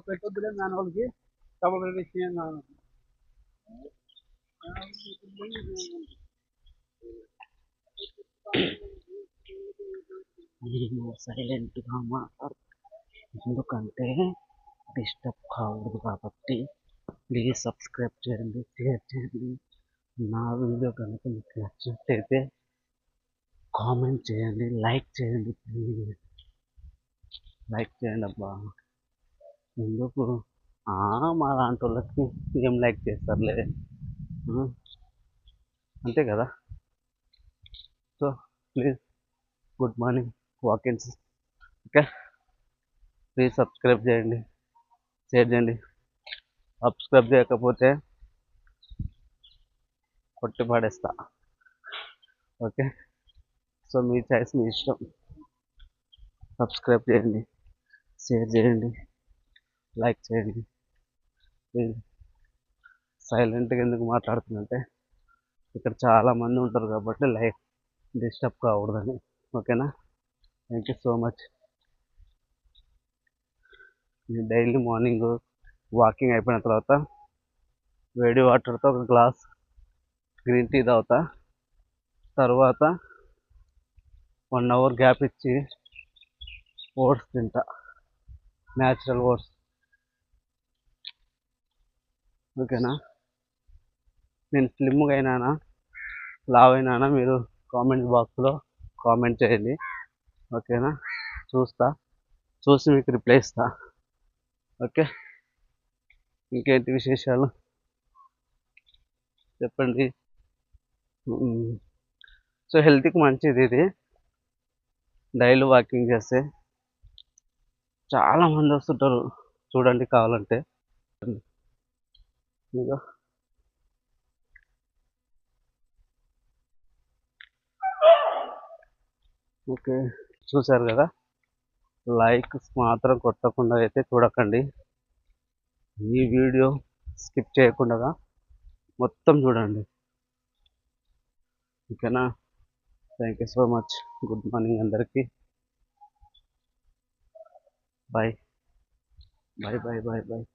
పెట్టొద్దులే మానవులకి డబుల్ విషయం సైలెంట్గా మాట్లాడు, ఎందుకంటే డిస్టర్బ్ కావద్దు కాబట్టి. ప్లీజ్ సబ్స్క్రైబ్ చేయండి, షేర్ చేయండి. నా వీడియో కనుక మీకు నచ్చినట్లయితే కామెంట్ చేయండి, లైక్ చేయండి. ప్లీజ్ లైక్ చేయండి అబ్బా. ఎందుకు మా లాంటి వాళ్ళకి ఏం లైక్ చేస్తారులే, అంతే కదా. So please, good morning walk-ins. Okay, please subscribe చేయండి, షేర్ చేయండి. సబ్స్క్రైబ్ చేయకపోతే కొట్టి పడేస్తా. ఓకే, సో మీ చాయిస్, మీ ఇష్టం. సబ్స్క్రైబ్ చేయండి, షేర్ చేయండి, లైక్ చేయండి. ప్లీజ్. సైలెంట్గా ఎందుకు మాట్లాడుతుందంటే ఇక్కడ చాలామంది ఉంటారు కాబట్టి లైక్ డిస్టర్బ్ కాకూడదని. ఓకేనా, థ్యాంక్ యూ సో మచ్. నేను డైలీ మార్నింగ్ వాకింగ్ అయిపోయిన తర్వాత వేడి వాటర్తో ఒక గ్లాస్ గ్రీన్ టీ తాగుతా. తర్వాత 1 అవర్ గ్యాప్ ఇచ్చి ఓట్స్ తింటా, న్యాచురల్ ఓట్స్. ఓకేనా, నేను స్లిమ్గా అయినానా లావ్ అయినానా మీరు కామెంట్ బాక్స్లో కామెంట్ చేయండి. ఓకేనా, చూసి మీకు రిప్లై ఇస్తా. ఓకే, ఇంకేంటి విశేషాలు చెప్పండి. సో హెల్త్కి మంచిది ఇది, డైలీ వాకింగ్ చేస్తే. చాలామంది వస్తుంటారు చూడండి కావాలంటే. ఇదిగో ఓకే, చూసారు కదా. లైక్స్ మాత్రం కొట్టకుండా అయితే చూడకండి. ఈ వీడియో స్కిప్ చేయకుండా మొత్తం చూడండి. ఓకేనా, thank you so much. Good morning అందరికీ. Bye bye bye bye bye.